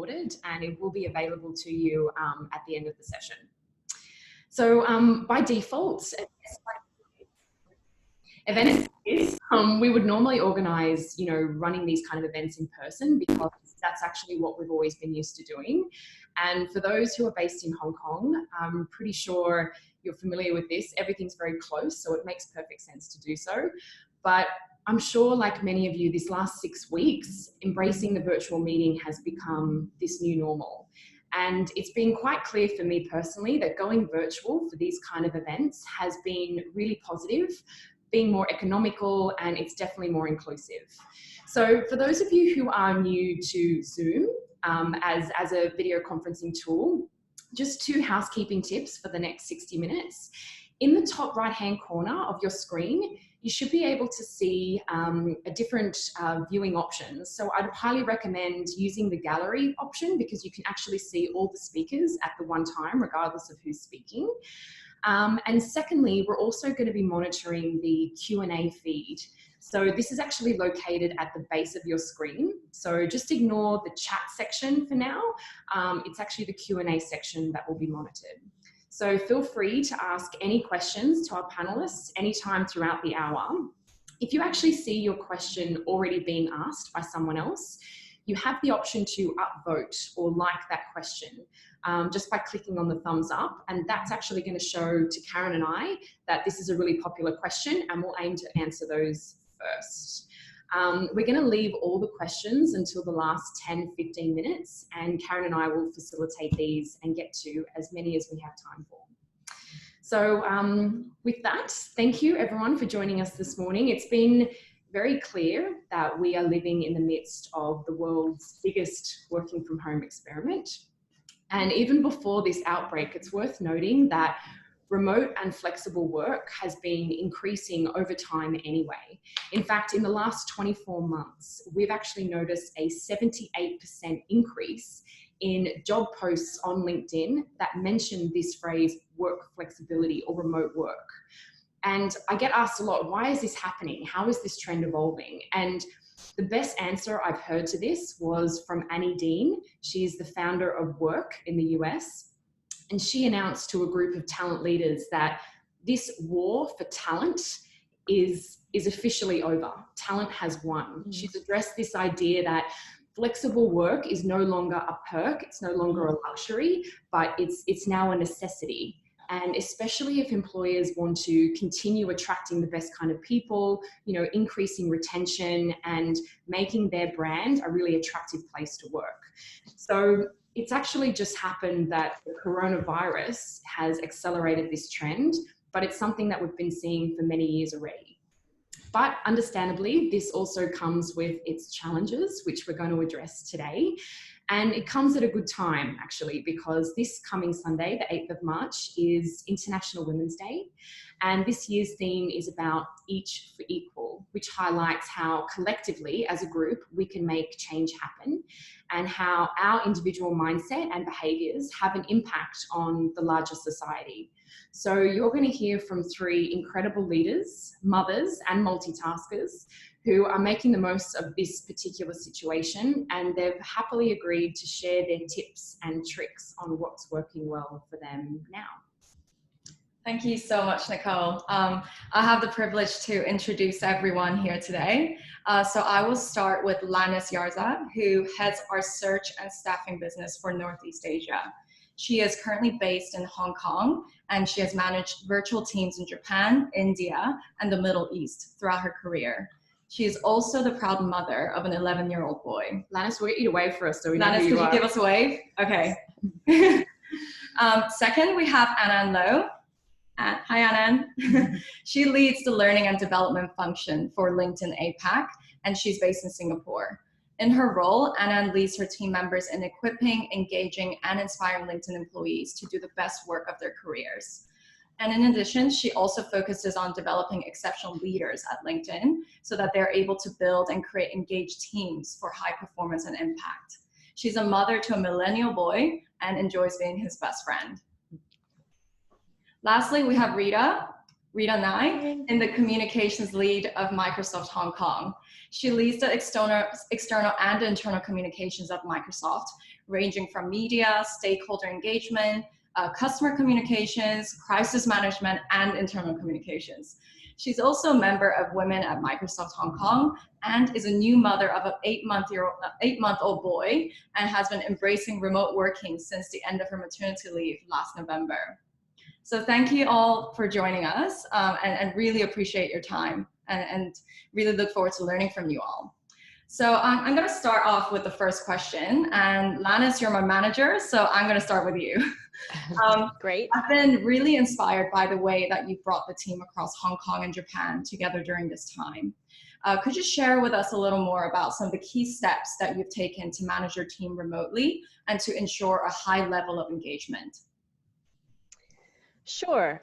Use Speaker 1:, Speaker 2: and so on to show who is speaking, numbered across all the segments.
Speaker 1: recorded and it will be available to you at the end of the session. So by default, events we would normally organize, running these kind of events in person because that's actually what we've always been used to doing. And for those who are based in Hong Kong, I'm pretty sure you're familiar with this. Everything's very close, so it makes perfect sense to do so. But I'm sure, like many of you, this last 6 weeks, embracing the virtual meeting has become this new normal. And it's been quite clear for me personally that going virtual for these kind of events has been really positive, being more economical, and it's definitely more inclusive. So for those of you who are new to Zoom as a video conferencing tool, just 2 housekeeping tips for the next 60 minutes. In the top right-hand corner of your screen, you should be able to see a different viewing options. So I'd highly recommend using the gallery option because you can actually see all the speakers at the one time, regardless of who's speaking. And secondly, we're also going to be monitoring the Q&A feed. So this is actually located at the base of your screen. So just ignore the chat section for now. It's actually the Q&A section that will be monitored. So feel free to ask any questions to our panelists anytime throughout the hour. If you actually see your question already being asked by someone else, you have the option to upvote or like that question just by clicking on the thumbs up. And that's actually going to show to Karen and I that this is a really popular question and we'll aim to answer those first. We're going to leave all the questions until the last 10-15 minutes, and Karen and I will facilitate these and get to as many as we have time for. So with that, thank you everyone for joining us this morning. It's been very clear that we are living in the midst of the world's biggest working from home experiment. And even before this outbreak, it's worth noting that remote and flexible work has been increasing over time anyway. In fact, in the last 24 months, we've actually noticed a 78% increase in job posts on LinkedIn that mention this phrase, work flexibility or remote work. And I get asked a lot, why is this happening? How is this trend evolving? And the best answer I've heard to this was from Annie Dean. She's the founder of Work in the US. And she announced to a group of talent leaders that this war for talent is officially over. Talent has won. She's addressed this idea that flexible work is no longer a perk, it's no longer a luxury, but it's now a necessity. And especially if employers want to continue attracting the best kind of people, increasing retention and making their brand a really attractive place to work. So it's actually just happened that the coronavirus has accelerated this trend, but it's something that we've been seeing for many years already. But understandably, this also comes with its challenges, which we're going to address today. And it comes at a good time, actually, because this coming Sunday, the 8th of March, is International Women's Day. And this year's theme is about each for equal, which highlights how collectively, as a group, we can make change happen and how our individual mindset and behaviours have an impact on the larger society. So you're going to hear from 3 incredible leaders, mothers and multitaskers who are making the most of this particular situation, and they've happily agreed to share their tips and tricks on what's working well for them now.
Speaker 2: Thank you so much, Nicole. I have the privilege to introduce everyone here today. So I will start with Lannis Yarza, who heads our search and staffing business for Northeast Asia. She is currently based in Hong Kong, and she has managed virtual teams in Japan, India, and the Middle East throughout her career. She is also the proud mother of an 11-year-old boy.
Speaker 1: Lannis, we'll get you to wave for us so we know
Speaker 2: Lannis,
Speaker 1: who you
Speaker 2: could
Speaker 1: are.
Speaker 2: you give us a wave? Okay. Second, we have Anand Low. Hi, Anand. She leads the learning and development function for LinkedIn APAC, and she's based in Singapore. In her role, Anand leads her team members in equipping, engaging, and inspiring LinkedIn employees to do the best work of their careers. And in addition, she also focuses on developing exceptional leaders at LinkedIn so that they're able to build and create engaged teams for high performance and impact. She's a mother to a millennial boy and enjoys being his best friend. Lastly, we have Rita Nai, in the communications lead of Microsoft Hong Kong. She leads the external and internal communications of Microsoft, ranging from media, stakeholder engagement, customer communications, crisis management, and internal communications. She's also a member of Women at Microsoft Hong Kong and is a new mother of an 8-month-old boy and has been embracing remote working since the end of her maternity leave last November. So thank you all for joining us and really appreciate your time and really look forward to learning from you all. So I'm going to start off with the first question, and Lannis, you're my manager, so I'm going to start with you.
Speaker 3: Great.
Speaker 2: I've been really inspired by the way that you've brought the team across Hong Kong and Japan together during this time. Could you share with us a little more about some of the key steps that you've taken to manage your team remotely and to ensure a high level of engagement?
Speaker 3: Sure.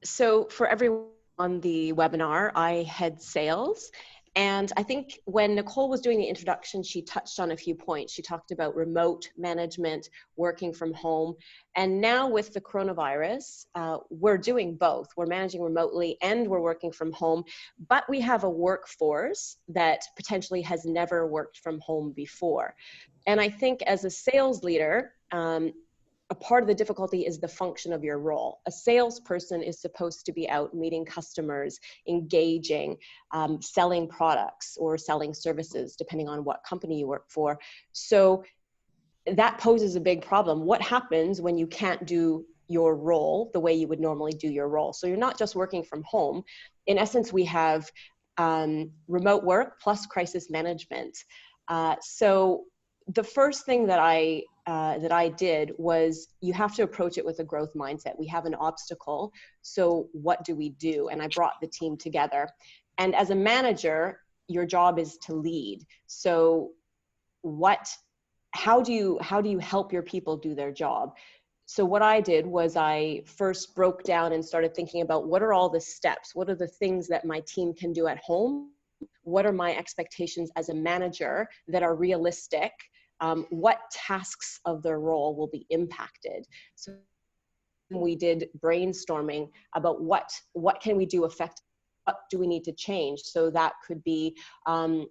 Speaker 3: So for everyone on the webinar, I head sales. And I think when Nicole was doing the introduction, she touched on a few points. She talked about remote management, working from home. And now with the coronavirus, we're doing both. We're managing remotely and we're working from home, but we have a workforce that potentially has never worked from home before. And I think as a sales leader, a part of the difficulty is the function of your role. A salesperson is supposed to be out meeting customers, engaging, selling products or selling services, depending on what company you work for. So that poses a big problem. What happens when you can't do your role the way you would normally do your role? So you're not just working from home. In essence, we have remote work plus crisis management. So the first thing that I did was you have to approach it with a growth mindset. We have an obstacle, so what do we do? And I brought the team together. And as a manager, your job is to lead. So how do you help your people do their job? So what I did was I first broke down and started thinking about what are all the steps? What are the things that my team can do at home? What are my expectations as a manager that are realistic? What tasks of their role will be impacted? So we did brainstorming about what can we do effectively? What do we need to change? So that could be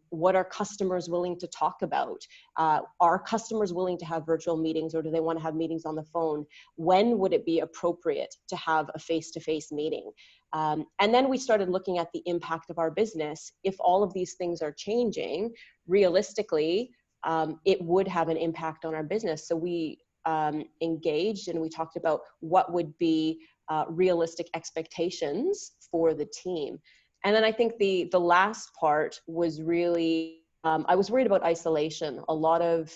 Speaker 3: what are customers willing to talk about? Are customers willing to have virtual meetings, or do they want to have meetings on the phone? When would it be appropriate to have a face-to-face meeting? And then we started looking at the impact of our business. If all of these things are changing, realistically, it would have an impact on our business. So we engaged and we talked about what would be realistic expectations for the team. And then I think the last part was really, I was worried about isolation. A lot of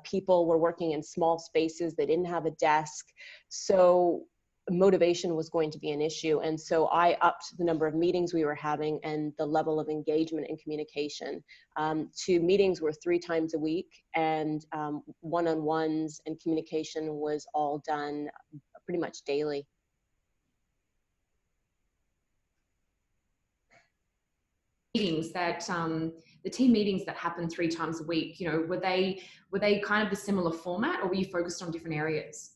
Speaker 3: people were working in small spaces. They didn't have a desk. So motivation was going to be an issue. And so I upped the number of meetings we were having and the level of engagement and communication. Meetings were 3 times a week, and one-on-ones and communication was all done pretty much daily.
Speaker 1: Meetings that the team meetings that happen 3 times a week, you know, were they kind of the similar format, or were you focused on different areas?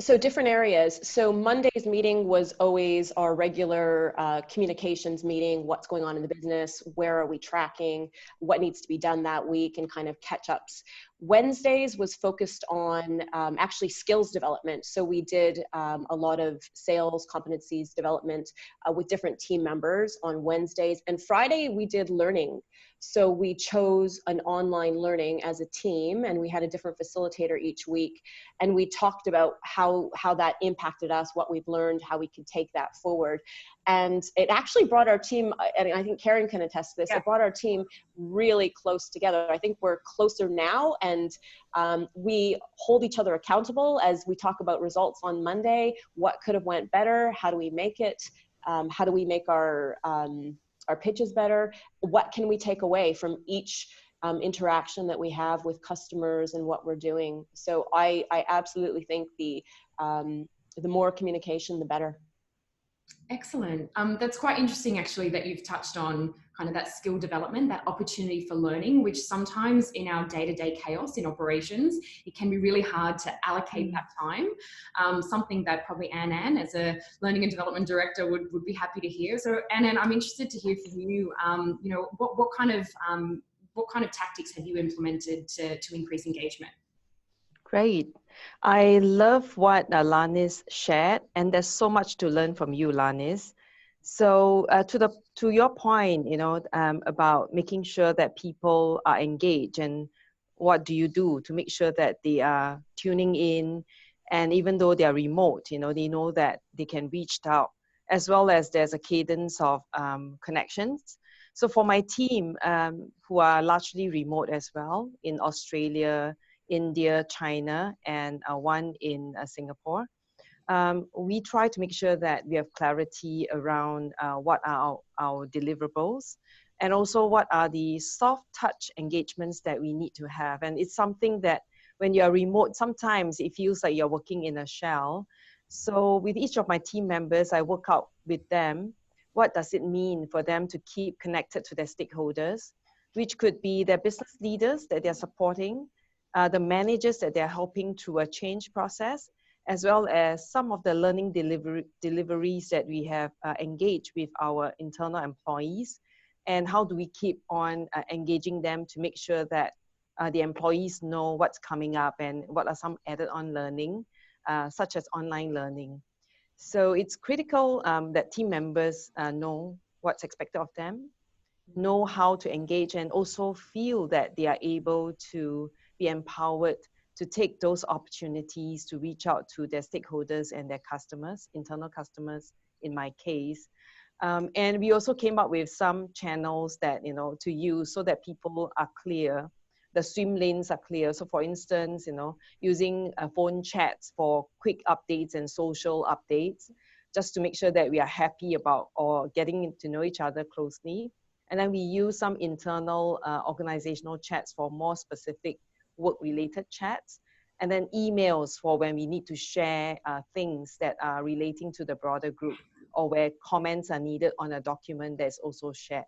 Speaker 3: So different areas. So Monday's meeting was always our regular communications meeting. What's going on in the business? Where are we tracking? What needs to be done that week, and kind of catch-ups. Wednesdays was focused on actually skills development. So we did a lot of sales competencies development with different team members on Wednesdays. And Friday we did learning. So we chose an online learning as a team, and we had a different facilitator each week. And we talked about how that impacted us, what we've learned, how we could take that forward. And it actually brought our team, and I think Karen can attest to this, It brought our team really close together. I think we're closer now, and we hold each other accountable as we talk about results on Monday. What could have went better? How do we make it? How do we make our pitches better? What can we take away from each interaction that we have with customers and what we're doing? So I absolutely think the more communication, the better.
Speaker 1: Excellent. That's quite interesting, actually, that you've touched on kind of that skill development, that opportunity for learning, which sometimes in our day-to-day chaos in operations, it can be really hard to allocate that time. Something that probably Ann, as a learning and development director, would be happy to hear. So Ann, I'm interested to hear from you. You know, what kind of tactics have you implemented to increase engagement?
Speaker 4: Great. I love what Lanis shared, and there's so much to learn from you, Lanis. So to your point, about making sure that people are engaged, and what do you do to make sure that they are tuning in, and even though they are remote, they know that they can reach out, as well as there's a cadence of connections. So for my team, who are largely remote as well in Australia, India, China, and one in Singapore. We try to make sure that we have clarity around what are our deliverables, and also what are the soft touch engagements that we need to have. And it's something that when you're remote, sometimes it feels like you're working in a shell. So with each of my team members, I work out with them, what does it mean for them to keep connected to their stakeholders, which could be their business leaders that they're supporting, the managers that they're helping through a change process, as well as some of the learning deliveries that we have engaged with our internal employees, and how do we keep on engaging them to make sure that the employees know what's coming up and what are some added on learning, such as online learning. So it's critical that team members know what's expected of them, know how to engage, and also feel that they are able to be empowered to take those opportunities to reach out to their stakeholders and their customers, internal customers in my case. And we also came up with some channels that, to use so that people are clear, the swim lanes are clear. So for instance, using phone chats for quick updates and social updates, just to make sure that we are happy about or getting to know each other closely. And then we use some internal organizational chats for more specific work-related chats, and then emails for when we need to share things that are relating to the broader group, or where comments are needed on a document that's also shared.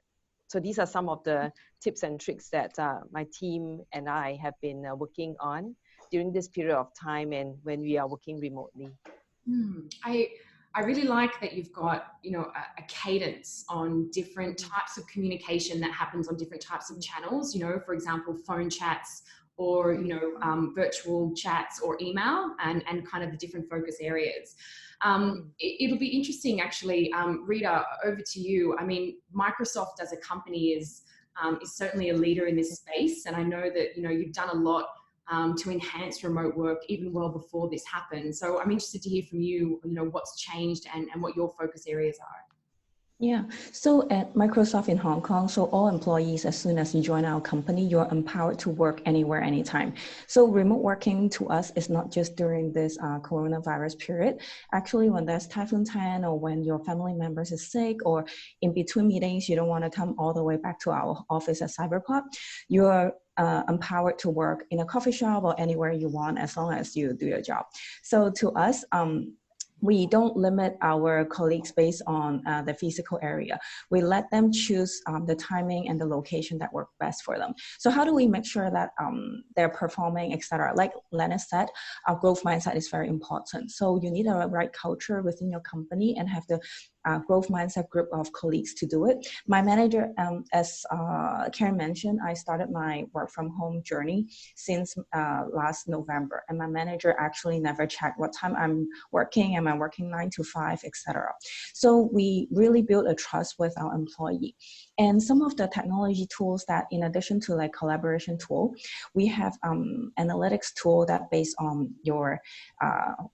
Speaker 4: So these are some of the tips and tricks that my team and I have been working on during this period of time and when we are working remotely.
Speaker 1: I really like that you've got, a cadence on different types of communication that happens on different types of channels, for example, phone chats or, virtual chats or email, and kind of the different focus areas. It'll be interesting, actually, Rita, over to you. I mean, Microsoft as a company is certainly a leader in this space. And I know that, you've done a lot to enhance remote work even well before this happened. So I'm interested to hear from you, what's changed and what your focus areas are.
Speaker 5: Yeah, so at Microsoft in Hong Kong, so all employees, as soon as you join our company, you're empowered to work anywhere, anytime. So remote working to us is not just during this coronavirus period. Actually, when there's Typhoon 10 or when your family members is sick, or in between meetings, you don't want to come all the way back to our office at Cyberport, you're empowered to work in a coffee shop or anywhere you want, as long as you do your job. So to us, we don't limit our colleagues based on the physical area. We let them choose the timing and the location that work best for them. So how do we make sure that they're performing, etc.? Like Lena said, our growth mindset is very important. So you need a right culture within your company and have the growth mindset group of colleagues to do it. My manager, as Karen mentioned, I started my work from home journey since last November, and my manager actually never checked what time I'm working. Am I working 9 to 5, etc. So we really build a trust with our employee. And some of the technology tools that, in addition to like collaboration tool, we have analytics tool that based on your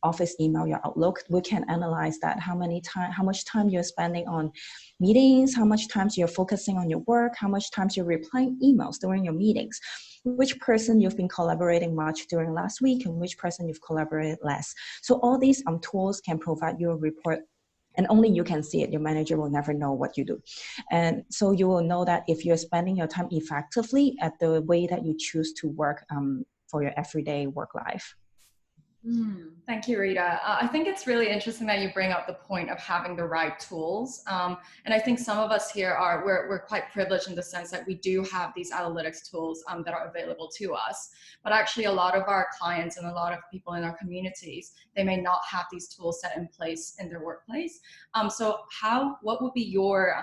Speaker 5: office email, your Outlook, we can analyze that how much time you're spending on meetings, how much time you're focusing on your work, how much time you're replying emails during your meetings, which person you've been collaborating much during last week and which person you've collaborated less. So all these tools can provide you a report, and only you can see it. Your manager will never know what you do. And so you will know that if you're spending your time effectively at the way that you choose to work for your everyday work life.
Speaker 2: Thank you, Rita. I think it's really interesting that you bring up the point of having the right tools. And I think some of us here we're quite privileged in the sense that we do have these analytics tools that are available to us. But actually a lot of our clients and a lot of people in our communities, they may not have these tools set in place in their workplace. So what would be your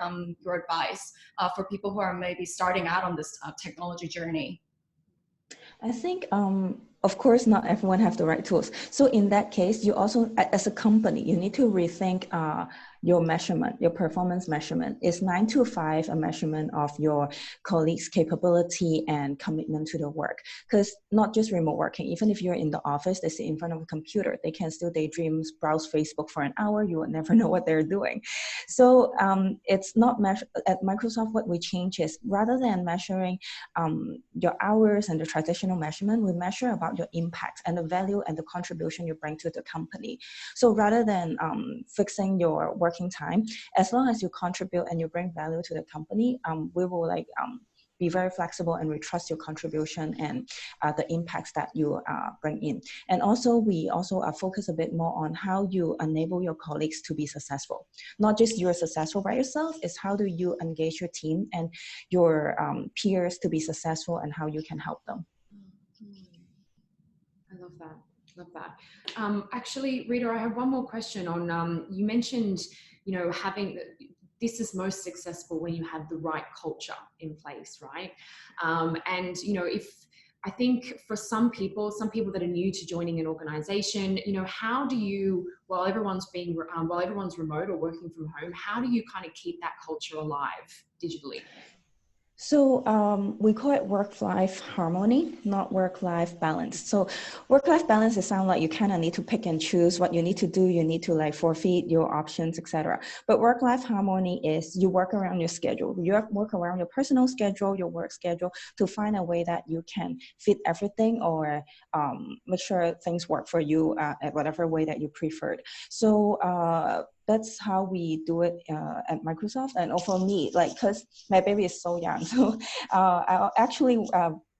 Speaker 2: advice for people who are maybe starting out on this technology journey?
Speaker 5: I think of course, not everyone have the right tools. So in that case, you also, as a company, you need to rethink your measurement, your performance measurement. Is 9 to 5 a measurement of your colleagues' capability and commitment to the work? Because not just remote working, even if you're in the office, they sit in front of a computer, they can still daydream, browse Facebook for an hour, you will never know what they're doing. So it's not at Microsoft, what we change is rather than measuring your hours and the traditional measurement, we measure about your impact and the value and the contribution you bring to the company. So rather than fixing your working time, as long as you contribute and you bring value to the company, we will be very flexible and we trust your contribution and the impacts that you bring in. And also, we also focus a bit more on how you enable your colleagues to be successful. Not just you're successful by yourself, it's how do you engage your team and your peers to be successful and how you can help them.
Speaker 1: I love that. Love that. Actually, Rita, I have one more question on, you mentioned, you know, this is most successful when you have the right culture in place, right? And, you know, I think for some people that are new to joining an organization, you know, how do you, while everyone's remote or working from home, how do you kind of keep that culture alive digitally?
Speaker 5: So we call it work-life harmony, not work-life balance. So work-life balance, it sounds like you kind of need to pick and choose what you need to do. You need to like forfeit your options, etc. But work-life harmony is you work around your schedule. You work around your personal schedule, your work schedule to find a way that you can fit everything or make sure things work for you at whatever way that you preferred. So that's how we do it at Microsoft. And for me, like, because my baby is so young, so I actually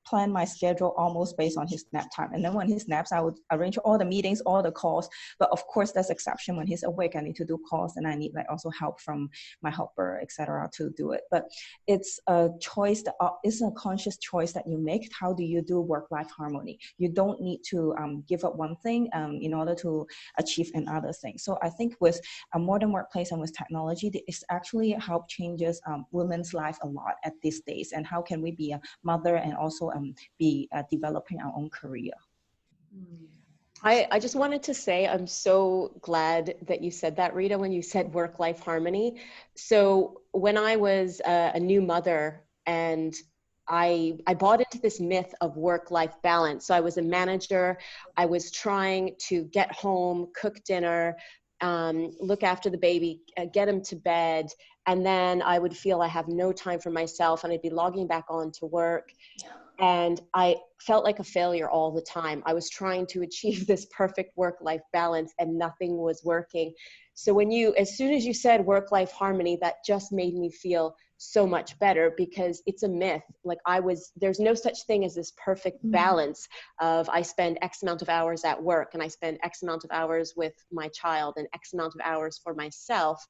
Speaker 5: plan my schedule almost based on his nap time. And then when he naps, I would arrange all the meetings, all the calls. But of course, there's exception. When he's awake, I need to do calls and I need like also help from my helper, etc., to do it. But it's a choice, it's a conscious choice that you make. How do you do work-life harmony? You don't need to give up one thing in order to achieve another thing. So I think with a modern workplace and with technology, it's actually helped changes women's life a lot at these days. And how can we be a mother and also be developing our own career?
Speaker 3: I just wanted to say, I'm so glad that you said that, Rita, when you said work-life harmony. So when I was a new mother and I bought into this myth of work-life balance. So I was a manager. I was trying to get home, cook dinner, look after the baby, get him to bed. And then I would feel I have no time for myself and I'd be logging back on to work. And I felt like a failure all the time. I was trying to achieve this perfect work-life balance and nothing was working. So as soon as you said work-life harmony, that just made me feel so much better because it's a myth. Like there's no such thing as this perfect balance of I spend X amount of hours at work and I spend X amount of hours with my child and X amount of hours for myself.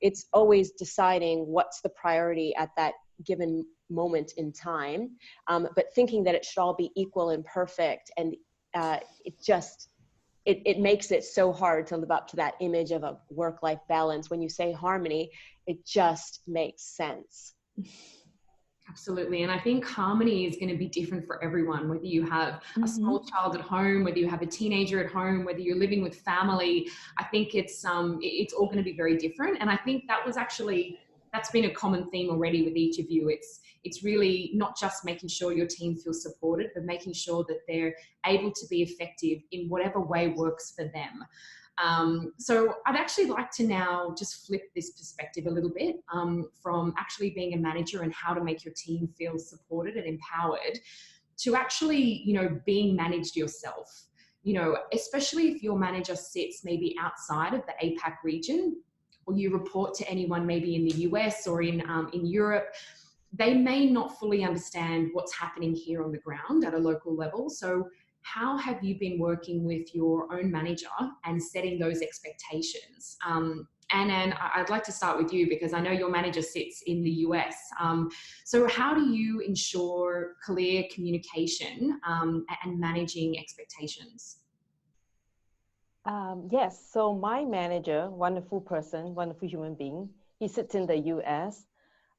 Speaker 3: It's always deciding what's the priority at that given moment in time, but thinking that it should all be equal and perfect. And it makes it so hard to live up to that image of a work-life balance. When you say harmony, it just makes sense.
Speaker 1: Absolutely. And I think harmony is going to be different for everyone, whether you have a small child at home, whether you have a teenager at home, whether you're living with family. I think it's all going to be very different. And I think that's been a common theme already with each of you. It's really not just making sure your team feels supported, but making sure that they're able to be effective in whatever way works for them. So I'd actually like to now just flip this perspective a little bit from actually being a manager and how to make your team feel supported and empowered to actually, being managed yourself, especially if your manager sits maybe outside of the APAC region, or you report to anyone maybe in the US or in Europe. They may not fully understand what's happening here on the ground at a local level. So how have you been working with your own manager and setting those expectations? And I'd like to start with you because I know your manager sits in the US. So how do you ensure clear communication and managing expectations?
Speaker 4: Yes, so my manager, wonderful person, wonderful human being, he sits in the US.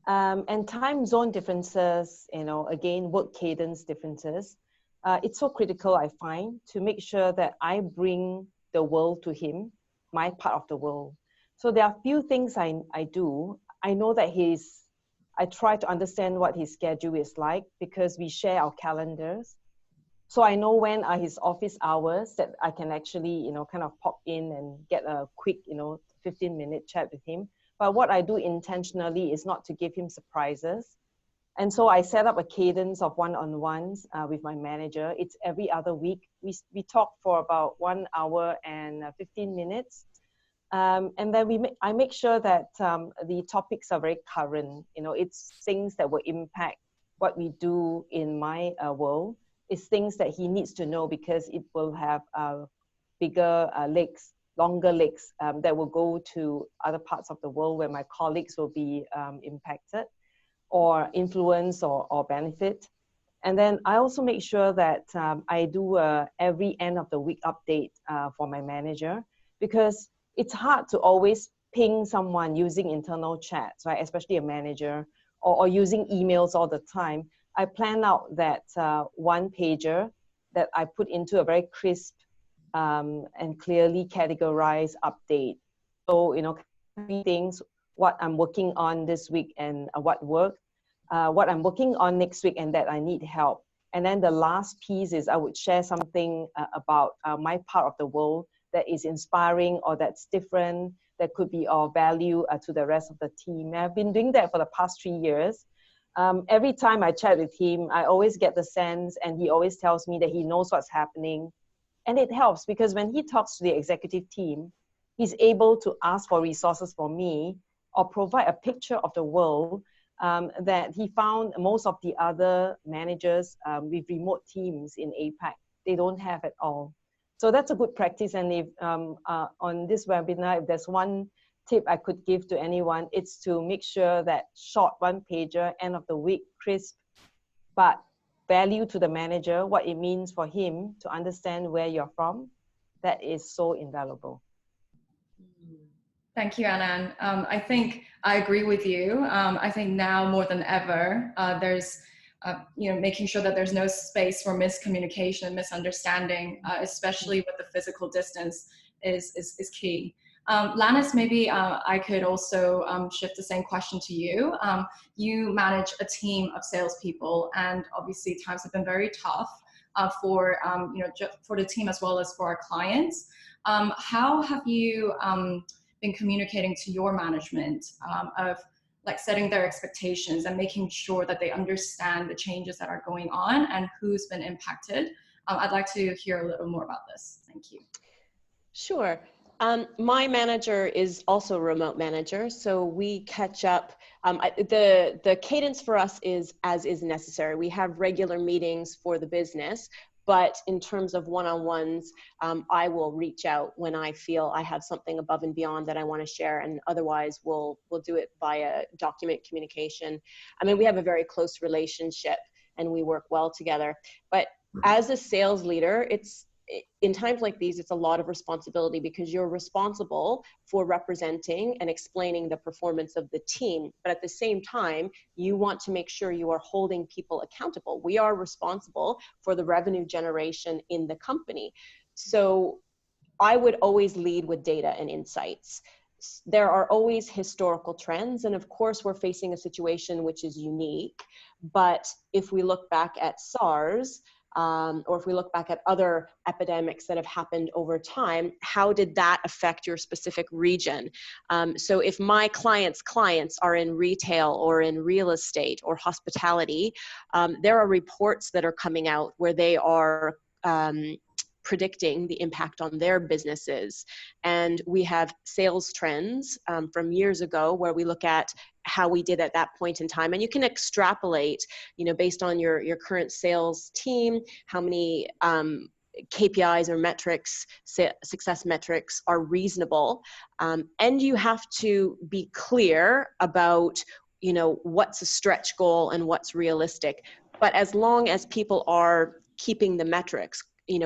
Speaker 4: And time zone differences, again, work cadence differences. it's so critical, I find, to make sure that I bring the world to him, my part of the world. So there are a few things I do. I know that I try to understand what his schedule is like because we share our calendars. So I know when are his office hours that I can actually, kind of pop in and get a quick, 15-minute chat with him. But what I do intentionally is not to give him surprises. And so I set up a cadence of one-on-ones with my manager. It's every other week. We talk for about 1 hour and 15 minutes. And then I make sure that the topics are very current. It's things that will impact what we do in my world. It's things that he needs to know because it will have bigger legs, longer legs that will go to other parts of the world where my colleagues will be impacted or influence or benefit. And then I also make sure that I do every end of the week update for my manager, because it's hard to always ping someone using internal chats, right? Especially a manager, or using emails all the time. I plan out that one pager that I put into a very crisp and clearly categorized update. So, 3 things: what I'm working on this week and what worked, what I'm working on next week and that I need help. And then the last piece is I would share something about my part of the world that is inspiring or that's different, that could be of value to the rest of the team. And I've been doing that for the past 3 years. Every time I chat with him, I always get the sense, and he always tells me that he knows what's happening. And it helps because when he talks to the executive team, he's able to ask for resources from me or provide a picture of the world that he found most of the other managers with remote teams in APAC, they don't have at all. So that's a good practice. And if on this webinar, if there's one tip I could give to anyone, it's to make sure that short one-pager, end of the week, crisp, but value to the manager, what it means for him to understand where you're from, that is so invaluable.
Speaker 2: Thank you, Anand. I think I agree with you. I think now more than ever, there's making sure that there's no space for miscommunication and misunderstanding, especially with the physical distance, is key. Lannis, maybe I could also shift the same question to you. You manage a team of salespeople, and obviously times have been very tough for for the team as well as for our clients. How have you been communicating to your management of like setting their expectations and making sure that they understand the changes that are going on and who's been impacted? I'd like to hear a little more about this. Thank you.
Speaker 3: Sure. My manager is also a remote manager, so we catch up. The cadence for us is as is necessary. We have regular meetings for the business, but in terms of one-on-ones, I will reach out when I feel I have something above and beyond that I want to share, and otherwise we'll do it via document communication. I mean, we have a very close relationship and we work well together. But as a sales leader, in times like these, it's a lot of responsibility because you're responsible for representing and explaining the performance of the team. But at the same time, you want to make sure you are holding people accountable. We are responsible for the revenue generation in the company. So I would always lead with data and insights. There are always historical trends. And of course, we're facing a situation which is unique. But if we look back at SARS, or if we look back at other epidemics that have happened over time, how did that affect your specific region? So if my clients' clients are in retail or in real estate or hospitality, there are reports that are coming out where they are predicting the impact on their businesses. And we have sales trends from years ago where we look at how we did at that point in time. And you can extrapolate, based on your current sales team, how many KPIs or metrics, success metrics are reasonable. And you have to be clear about, what's a stretch goal and what's realistic. But as long as people are keeping the metrics,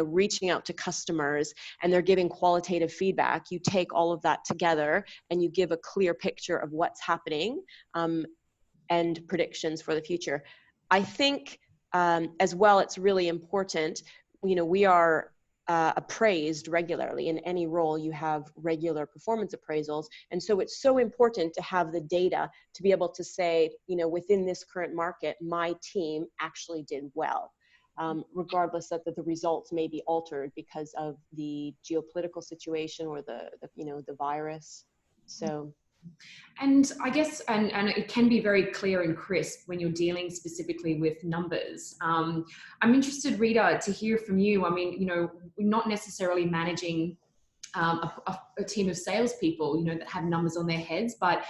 Speaker 3: reaching out to customers and they're giving qualitative feedback, you take all of that together and you give a clear picture of what's happening and predictions for the future. I think As well, it's really important, we are appraised regularly. In any role, you have regular performance appraisals. And so it's so important to have the data to be able to say, within this current market, my team actually did well. Regardless that the results may be altered because of the geopolitical situation or the virus. So.
Speaker 1: And I guess, and it can be very clear and crisp when you're dealing specifically with numbers. I'm interested, Rita, to hear from you. I mean, we're not necessarily managing a team of salespeople, that have numbers on their heads, but,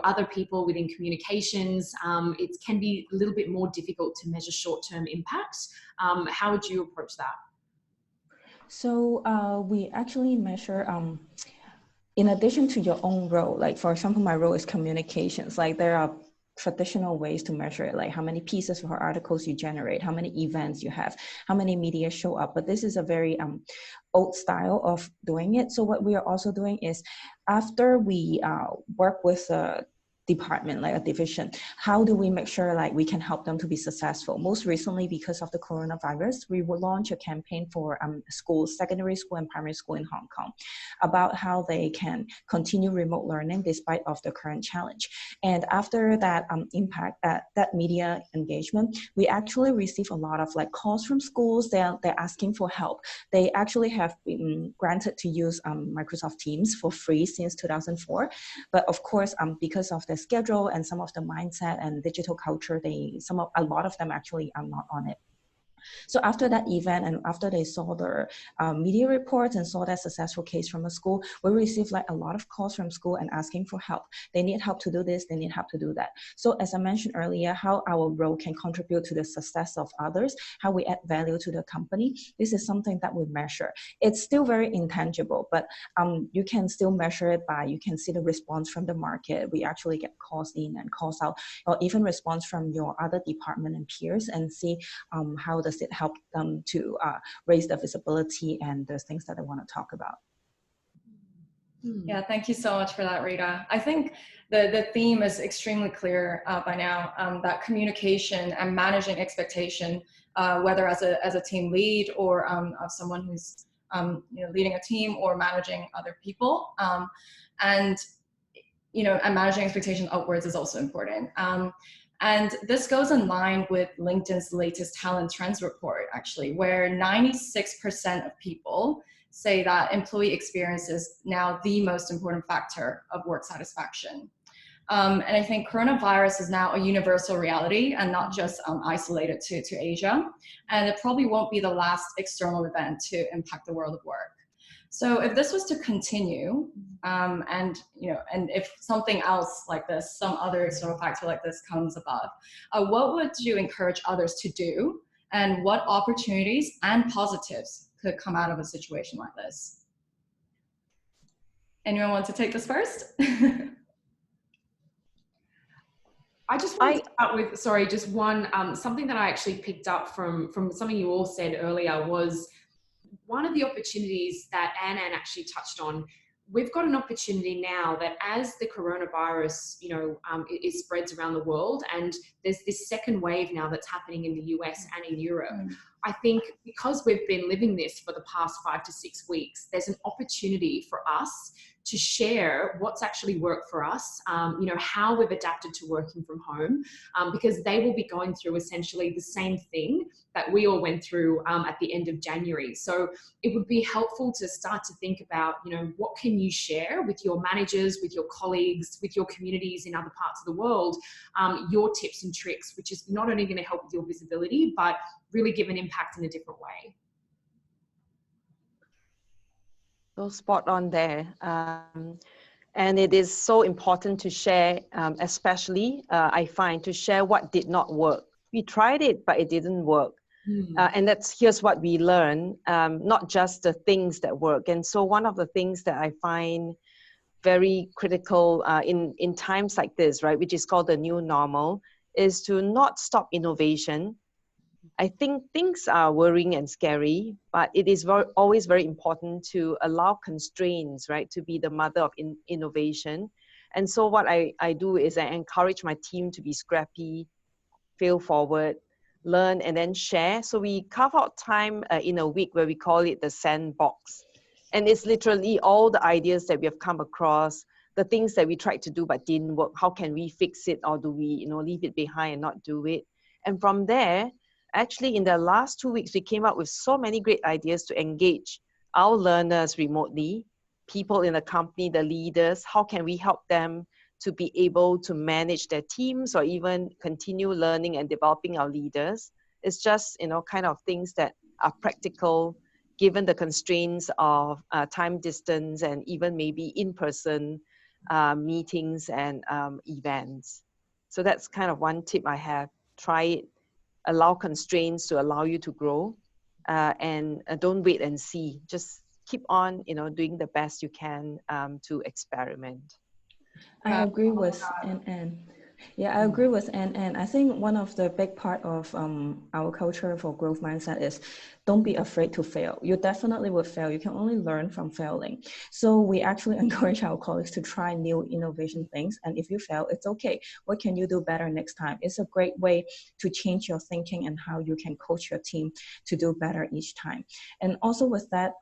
Speaker 1: other people within communications, it can be a little bit more difficult to measure short-term impacts. How would you approach that?
Speaker 5: So we actually measure, in addition to your own role, like for example, my role is communications, like there are traditional ways to measure it, like how many pieces or articles you generate, how many events you have, how many media show up. But this is a very old style of doing it. So what we are also doing is, after we work with a department, like a division, how do we make sure like we can help them to be successful? Most recently, because of the coronavirus, we will launch a campaign for schools, secondary school and primary school in Hong Kong, about how they can continue remote learning despite of the current challenge. And after that impact, that media engagement, we actually receive a lot of like calls from schools. They're asking for help. They actually have been granted to use Microsoft Teams for free since 2004. But of course, because of the schedule and some of the mindset and digital culture, a lot of them actually are not on it. So after that event, and after they saw the media reports and saw that successful case from a school, we received like a lot of calls from school and asking for help. They need help to do this, they need help to do that. So as I mentioned earlier, how our role can contribute to the success of others, how we add value to the company, this is something that we measure. It's still very intangible, but you can still measure it by, you can see the response from the market. We actually get calls in and calls out, or even response from your other department and peers, and see how does it help them to raise the visibility and the things that they want to talk about.
Speaker 2: Yeah, thank you so much for that, Rita. I think the theme is extremely clear by now, that communication and managing expectation, whether as a team lead or of someone who's leading a team or managing other people, and managing expectation upwards is also important. And this goes in line with LinkedIn's latest talent trends report, actually, where 96% of people say that employee experience is now the most important factor of work satisfaction. And I think coronavirus is now a universal reality and not just isolated to Asia. And it probably won't be the last external event to impact the world of work. So if this was to continue, and if something else like this, some other external factor like this comes above, what would you encourage others to do, and what opportunities and positives could come out of a situation like this? Anyone want to take this first?
Speaker 1: I just want to start with, sorry, just one, something that I actually picked up from something you all said earlier was one of the opportunities that Anne actually touched on. We've got an opportunity now that as the coronavirus, it spreads around the world, and there's this second wave now that's happening in the US and in Europe. I think because we've been living this for the past 5 to 6 weeks, there's an opportunity for us to share what's actually worked for us, how we've adapted to working from home, because they will be going through essentially the same thing that we all went through at the end of January. So it would be helpful to start to think about, what can you share with your managers, with your colleagues, with your communities in other parts of the world, your tips and tricks, which is not only going to help with your visibility, but really give an impact in a different way.
Speaker 4: So spot on there. And it is so important to share, especially I find, to share what did not work. We tried it, but it didn't work. And here's what we learn, not just the things that work. And so one of the things that I find very critical in times like this, right, which is called the new normal, is to not stop innovation. I think things are worrying and scary, but it is always very important to allow constraints, right, to be the mother of innovation. And so what I do is I encourage my team to be scrappy, fail forward, learn, and then share. So we carve out time in a week where we call it the sandbox. And it's literally all the ideas that we have come across, the things that we tried to do but didn't work. How can we fix it, or do we, leave it behind and not do it? And from there, actually in the last 2 weeks, we came up with so many great ideas to engage our learners remotely, people in the company, the leaders. How can we help them to be able to manage their teams or even continue learning and developing our leaders? It's just, kind of things that are practical given the constraints of time, distance, and even maybe in-person meetings and events. So that's kind of one tip I have. Try it. Allow constraints to allow you to grow, and don't wait and see. Just keep on, doing the best you can to experiment.
Speaker 5: I agree with Ann. Yeah, I agree with Ann. And I think one of the big part of our culture for growth mindset is don't be afraid to fail. You definitely will fail. You can only learn from failing. So we actually encourage our colleagues to try new innovation things. And if you fail, it's okay. What can you do better next time? It's a great way to change your thinking and how you can coach your team to do better each time. And also with that,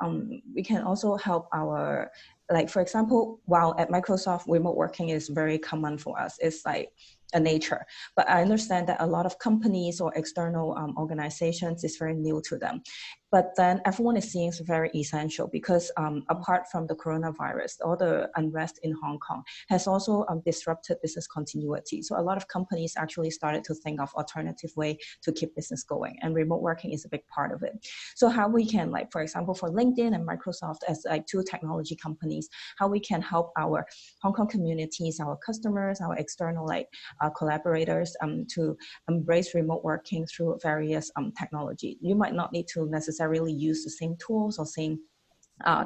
Speaker 5: we can also help our, like, for example, while at Microsoft, remote working is very common for us. It's like a nature. But I understand that a lot of companies or external organizations is very new to them. But then everyone is seeing it's very essential because apart from the coronavirus, all the unrest in Hong Kong has also disrupted business continuity. So a lot of companies actually started to think of alternative way to keep business going, and remote working is a big part of it. So how we can, like, for example, for LinkedIn and Microsoft as like two technology companies, how we can help our Hong Kong communities, our customers, our external collaborators to embrace remote working through various technology. You might not need to necessarily use the same tools or same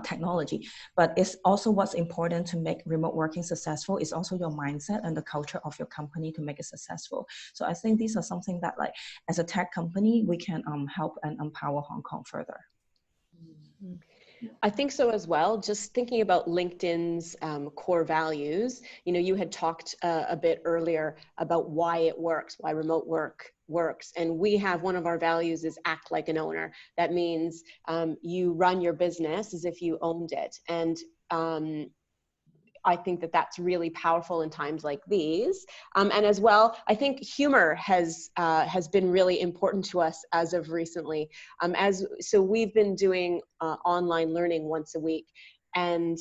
Speaker 5: technology, but it's also what's important to make remote working successful is also your mindset and the culture of your company to make it successful. So I think these are something that, like, as a tech company, we can help and empower Hong Kong further.
Speaker 3: I think so as well. Just thinking about LinkedIn's core values, you had talked a bit earlier about why it works, why remote work works. And we have, one of our values is act like an owner. That means you run your business as if you owned it. And I think that that's really powerful in times like these. And as well, I think humor has been really important to us as of recently. So we've been doing online learning once a week, and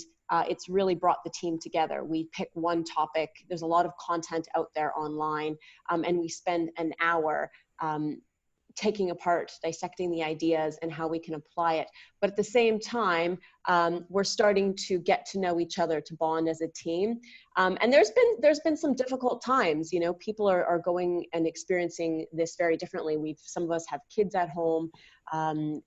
Speaker 3: it's really brought the team together. We pick one topic. There's a lot of content out there online, and we spend an hour taking apart, dissecting the ideas and how we can apply it. But at the same time, we're starting to get to know each other, to bond as a team. And there's been some difficult times. People are going and experiencing this very differently. Some of us have kids at home.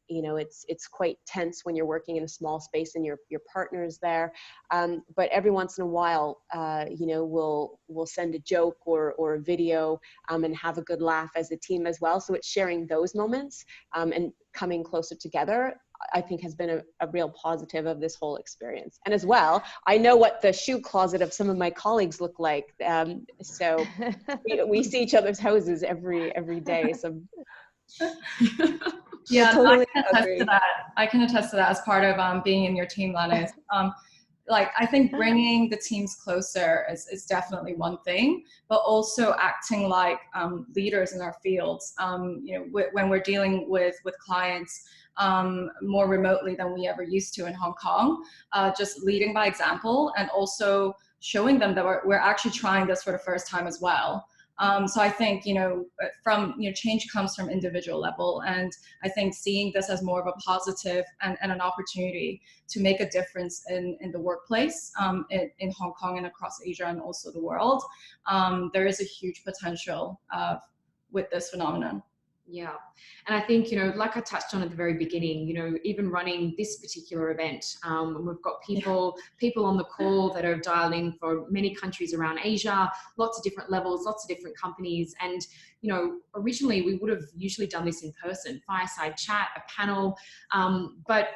Speaker 3: It's quite tense when you're working in a small space and your partner's there. But every once in a while, we'll send a joke or a video and have a good laugh as a team as well. So it's sharing those moments and coming closer together, I think, has been a real positive of this whole experience. And as well, I know what the shoe closet of some of my colleagues look like. So we see each other's houses every day. So
Speaker 2: yeah,
Speaker 4: totally
Speaker 2: I can attest to that as part of being in your team, Lannis. I think bringing the teams closer is definitely one thing, but also acting like leaders in our fields. When we're dealing with clients more remotely than we ever used to in Hong Kong, just leading by example and also showing them that we're actually trying this for the first time as well. So I think, change comes from individual level. And I think seeing this as more of a positive and an opportunity to make a difference in the workplace in Hong Kong and across Asia and also the world, there is a huge potential with this phenomenon.
Speaker 1: Yeah. And I think, like I touched on at the very beginning, even running this particular event, we've got people on the call that are dialed in for many countries around Asia, lots of different levels, lots of different companies. And, originally we would have usually done this in person, fireside chat, a panel. But,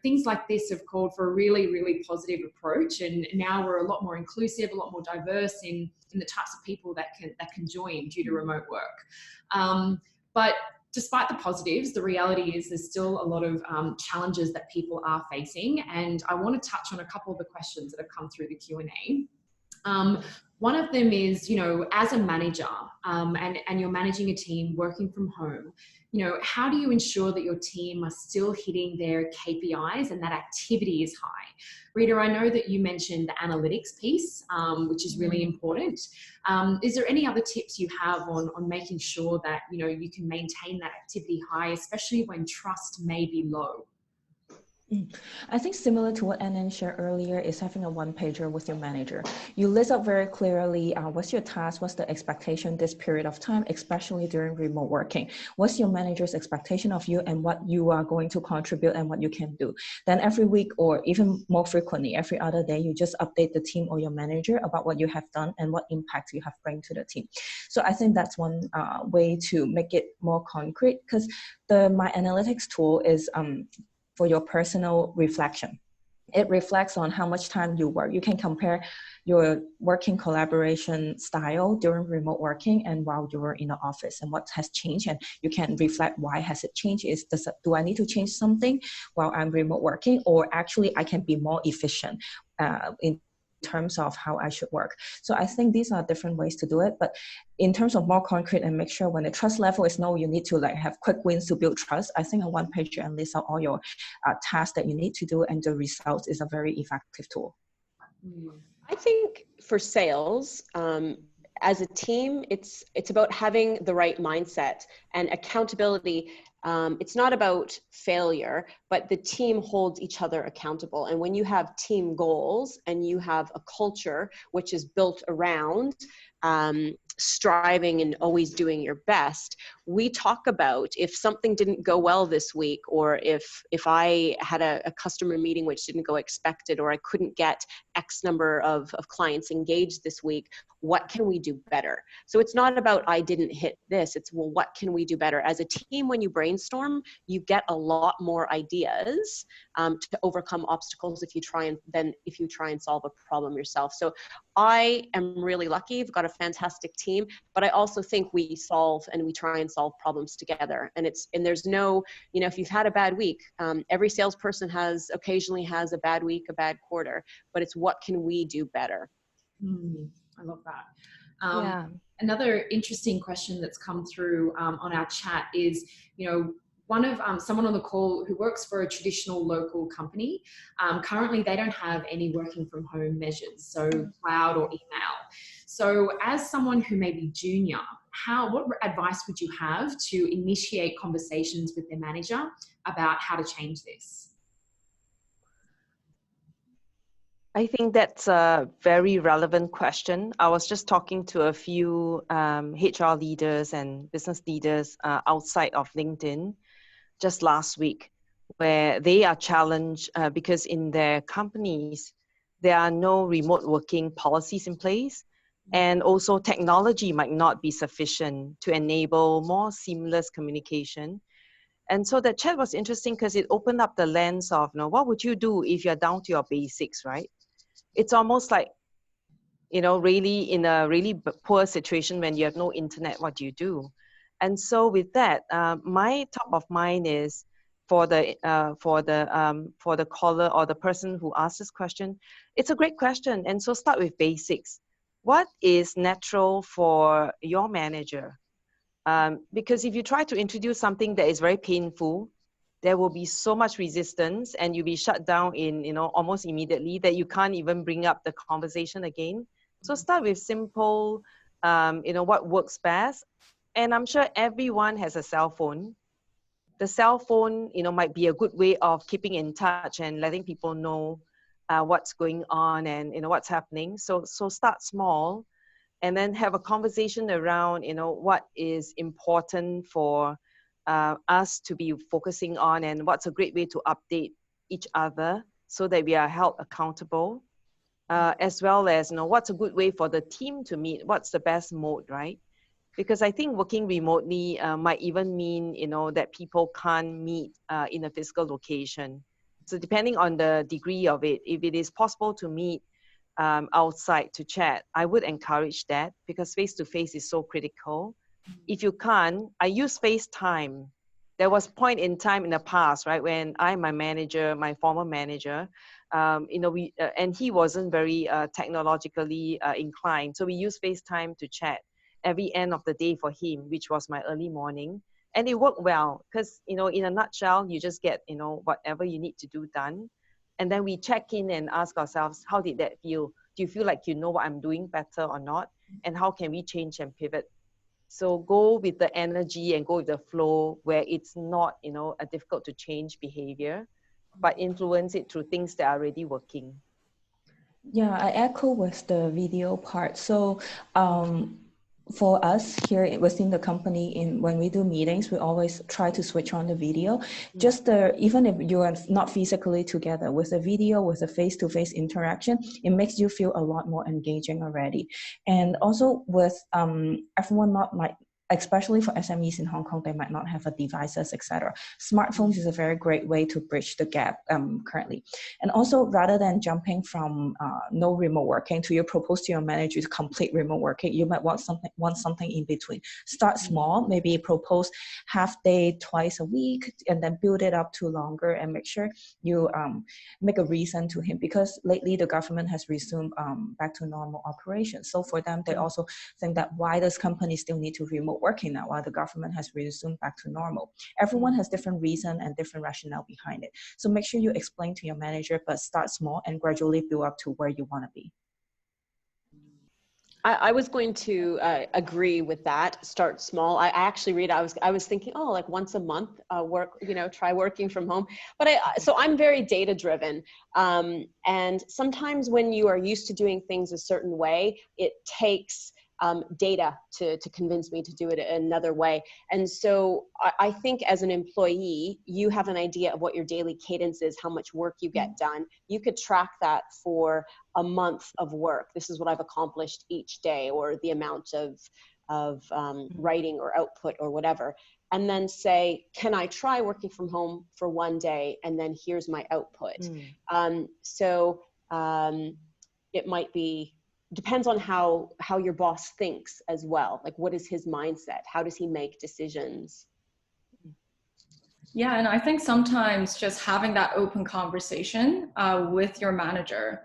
Speaker 1: things like this have called for a really, really positive approach. And now we're a lot more inclusive, a lot more diverse in the types of people that can join due to remote work. But despite the positives, the reality is there's still a lot of challenges that people are facing. And I want to touch on a couple of the questions that have come through the Q&A. One of them is, as a manager and you're managing a team working from home, how do you ensure that your team are still hitting their KPIs and that activity is high? Rita, I know that you mentioned the analytics piece, which is really important. Is there any other tips you have on making sure that, you can maintain that activity high, especially when trust may be low?
Speaker 5: I think similar to what Anand shared earlier is having a one-pager with your manager. You list out very clearly what's your task, what's the expectation this period of time, especially during remote working. What's your manager's expectation of you and what you are going to contribute and what you can do. Then every week or even more frequently, every other day, you just update the team or your manager about what you have done and what impact you have bring to the team. So I think that's one way to make it more concrete, because my analytics tool is for your personal reflection. It reflects on how much time you work. You can compare your working collaboration style during remote working and while you were in the office and what has changed. And you can reflect why has it changed. Do I need to change something while I'm remote working, or actually I can be more efficient in terms of how I should work. So I think these are different ways to do it. But in terms of more concrete and make sure when the trust level is low, you need to have quick wins to build trust. I think a one pager and list out all your tasks that you need to do and the results is a very effective tool.
Speaker 3: I think for sales, as a team, it's about having the right mindset and accountability. It's not about failure, but the team holds each other accountable. And when you have team goals and you have a culture which is built around striving and always doing your best, we talk about if something didn't go well this week, or if I had a customer meeting which didn't go expected, or I couldn't get X number of clients engaged this week, what can we do better? So it's not about I didn't hit this, it's well, what can we do better? As a team, when you brainstorm, you get a lot more ideas to overcome obstacles if you try and solve a problem yourself. So I am really lucky. I've got a fantastic team, but I also think we try and solve problems together. And there's no, if you've had a bad week, every salesperson occasionally has a bad week, a bad quarter, but it's what can we do better?
Speaker 1: I love that. Another interesting question that's come through on our chat is, one of someone on the call who works for a traditional local company. Currently, they don't have any working from home measures, so cloud or email. So as someone who may be junior, what advice would you have to initiate conversations with their manager about how to change this?
Speaker 4: I think that's a very relevant question. I was just talking to a few HR leaders and business leaders outside of LinkedIn just last week, where they are challenged because in their companies, there are no remote working policies in place. And also technology might not be sufficient to enable more seamless communication. And so the chat was interesting because it opened up the lens of, what would you do if you're down to your basics, right? It's almost like, really in a really poor situation when you have no internet, what do you do? And so with that, my top of mind is for the caller or the person who asked this question. It's a great question, and so start with basics. What is natural for your manager? Because if you try to introduce something that is very painful, there will be so much resistance, and you'll be shut down in almost immediately that you can't even bring up the conversation again. So start with simple, what works best. And I'm sure everyone has a cell phone. The cell phone, might be a good way of keeping in touch and letting people know what's going on and what's happening. So start small, and then have a conversation around what is important for us to be focusing on, and what's a great way to update each other so that we are held accountable, as well as what's a good way for the team to meet, what's the best mode, right? Because I think working remotely might even mean that people can't meet in a physical location. So depending on the degree of it, if it is possible to meet outside to chat, I would encourage that, because face-to-face is so critical. If you can't, I use FaceTime. There was point in time in the past, right, when my manager, my former manager, and he wasn't very technologically inclined. So we used FaceTime to chat every end of the day for him, which was my early morning. And it worked well because, in a nutshell, you just get, whatever you need to do done. And then we check in and ask ourselves, how did that feel? Do you feel like you know what I'm doing better or not? And how can we change and pivot? So go with the energy and go with the flow where it's not, a difficult to change behavior, but influence it through things that are already working.
Speaker 5: Yeah, I echo with the video part. So for us here within the company, when we do meetings, we always try to switch on the video. Just even if you are not physically together, with a video, with a face-to-face interaction, it makes you feel a lot more engaging already. And also with everyone not like, especially for SMEs in Hong Kong, they might not have a devices, etc. Smartphones is a very great way to bridge the gap currently. And also, rather than jumping from no remote working to you propose to your manager to complete remote working, you might want something in between. Start small, maybe propose half day twice a week, and then build it up to longer, and make sure you make a reason to him, because lately the government has resumed back to normal operations. So for them, they also think that why does company still need to remote working now while the government has resumed back to normal? Everyone has different reason and different rationale behind it. So make sure you explain to your manager, but start small and gradually build up to where you want to be.
Speaker 3: I was going to agree with that. Start small. I actually read. I was thinking, oh, like once a month, work. Try working from home. But so I'm very data driven, and sometimes when you are used to doing things a certain way, it takes data to convince me to do it another way. And so I think as an employee, you have an idea of what your daily cadence is, how much work you get done. You could track that for a month of work. This is what I've accomplished each day, or the amount of writing or output or whatever. And then say, can I try working from home for one day? And then here's my output. It might be, depends on how your boss thinks as well. Like, what is his mindset? How does he make decisions?
Speaker 2: Yeah, and I think sometimes just having that open conversation with your manager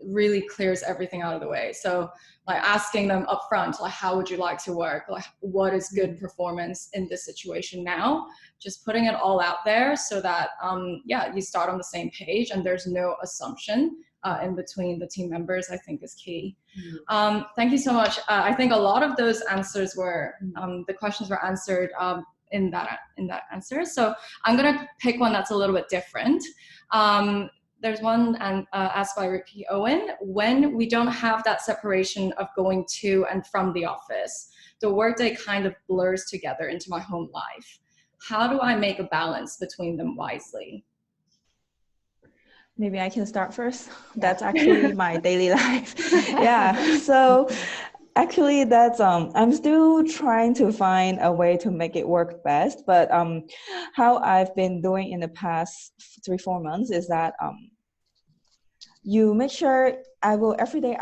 Speaker 2: really clears everything out of the way. So like asking them upfront, like, how would you like to work? Like, what is good performance in this situation now? Just putting it all out there so that, you start on the same page and there's no assumption in between the team members, I think is key. Thank you so much. I think a lot of those answers were, the questions were answered in that answer. So I'm gonna pick one that's a little bit different. There's one asked by Ricky Owen. When we don't have that separation of going to and from the office, the workday kind of blurs together into my home life. How do I make a balance between them wisely?
Speaker 5: Maybe I can start first. Yeah. That's actually my daily life. Yeah. So actually that's I'm still trying to find a way to make it work best, but how I've been doing in the past 3-4 months is that you make sure every day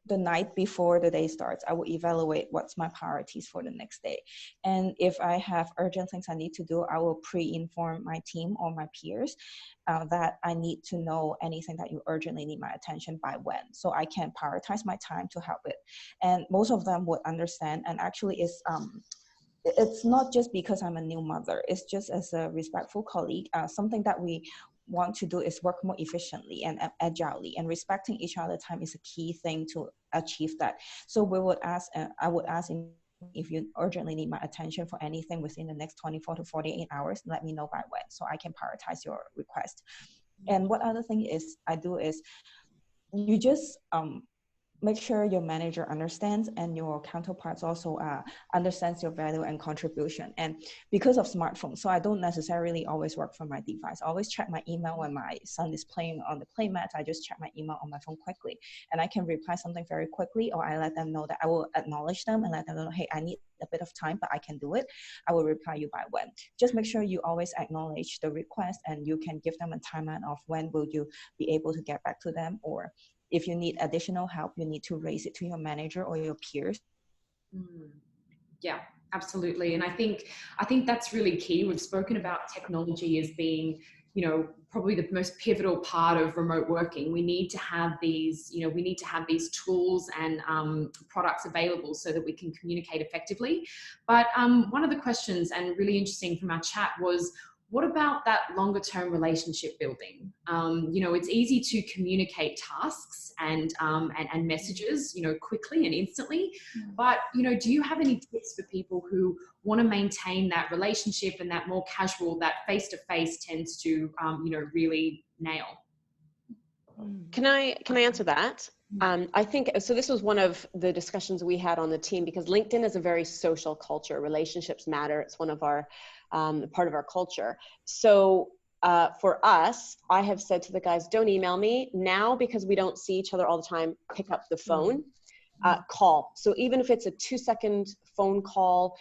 Speaker 5: the night before the day starts, I will evaluate what's my priorities for the next day. And if I have urgent things I need to do, I will pre-inform my team or my peers that I need to know anything that you urgently need my attention by when, so I can prioritize my time to help it. And most of them would understand, and actually it's not just because I'm a new mother, it's just as a respectful colleague, something that we want to do is work more efficiently and agilely, and respecting each other's time is a key thing to achieve that. So I would ask if you urgently need my attention for anything within the next 24 to 48 hours, let me know by when, so I can prioritize your request. And what other thing I do is you just make sure your manager understands and your counterparts also understands your value and contribution. And because of smartphones, so I don't necessarily always work from my device. I always check my email when my son is playing on the playmat. I just check my email on my phone quickly, and I can reply something very quickly, or I let them know that I will acknowledge them and let them know, hey, I need a bit of time, but I can do it. I will reply you by when. Just make sure you always acknowledge the request, and you can give them a timeline of when will you be able to get back to them, or if you need additional help, you need to raise it to your manager or your peers.
Speaker 1: Yeah, absolutely. And I think that's really key. We've spoken about technology as being, you know, probably the most pivotal part of remote working. We need to have these, you know, we need to have these tools and products available so that we can communicate effectively. But one of the questions, and really interesting from our chat, was, what about that longer term relationship building? You know, it's easy to communicate tasks and messages, you know, quickly and instantly. But, you know, do you have any tips for people who want to maintain that relationship and that more casual, that face to face tends to, you know, really nail?
Speaker 3: Can I answer that? I think, so this was one of the discussions we had on the team, because LinkedIn is a very social culture. Relationships matter. It's one of our, part of our culture. So for us, I have said to the guys, don't email me now, because we don't see each other all the time. Pick up the phone, call. So even if it's a 2-second phone call,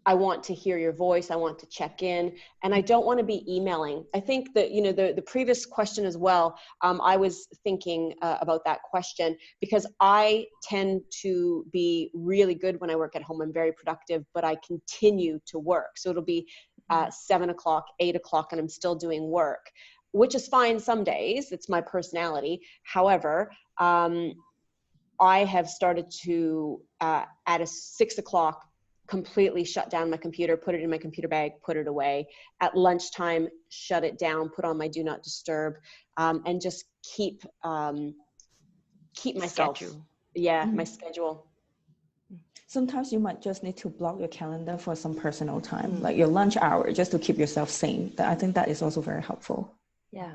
Speaker 3: I want to hear your voice. I want to check in, and I don't want to be emailing. I think that, you know, the previous question as well, I was thinking about that question, because I tend to be really good when I work at home. I'm very productive, but I continue to work. So it'll be 7 o'clock, 8 o'clock, and I'm still doing work, which is fine some days. It's my personality. However, I have started to, at a 6 o'clock, completely shut down my computer, put it in my computer bag, put it away. At lunchtime, shut it down, put on my do not disturb, and just keep myself,
Speaker 4: Schedule.
Speaker 3: my schedule.
Speaker 5: Sometimes you might just need to block your calendar for some personal time, like your lunch hour, just to keep yourself sane. I think that is also very helpful.
Speaker 4: Yeah.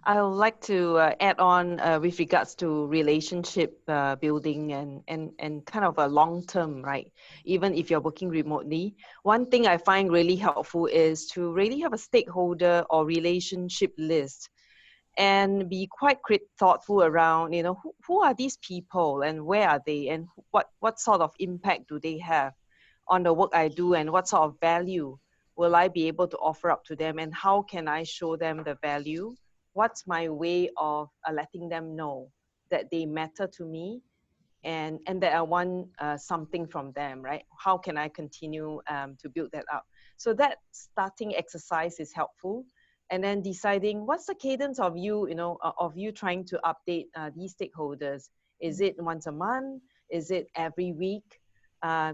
Speaker 4: I would like to add on with regards to relationship building and kind of a long term, right? Even if you're working remotely, one thing I find really helpful is to really have a stakeholder or relationship list, and be quite thoughtful around, you know, who are these people and where are they, and what sort of impact do they have on the work I do, and what sort of value will I be able to offer up to them, and how can I show them the value? What's my way of letting them know that they matter to me, and that I want something from them, right? How can I continue to build that up? So that starting exercise is helpful. And then deciding what's the cadence of you, you know, of you trying to update these stakeholders. Is it once a month? Is it every week?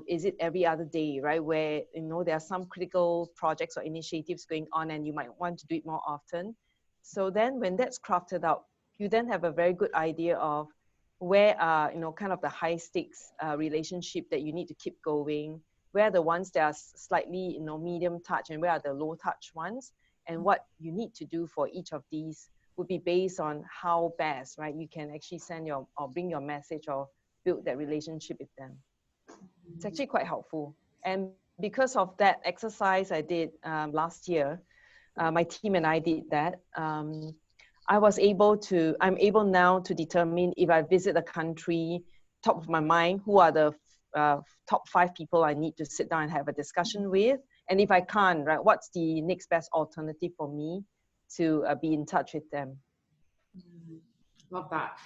Speaker 4: Is it every other day, right? Where, you know, there are some critical projects or initiatives going on and you might want to do it more often. So then when that's crafted out, you then have a very good idea of where are, you know, kind of the high stakes relationship that you need to keep going, where are the ones that are slightly, you know, medium touch, and where are the low touch ones, and what you need to do for each of these would be based on how best, right, you can actually send your or bring your message or build that relationship with them. It's actually quite helpful. And because of that exercise I did last year, my team and I did that. I'm able now to determine, if I visit a country, top of my mind, who are the top 5 people I need to sit down and have a discussion with. And if I can't, right, what's the next best alternative for me to be in touch with them?
Speaker 1: Love that.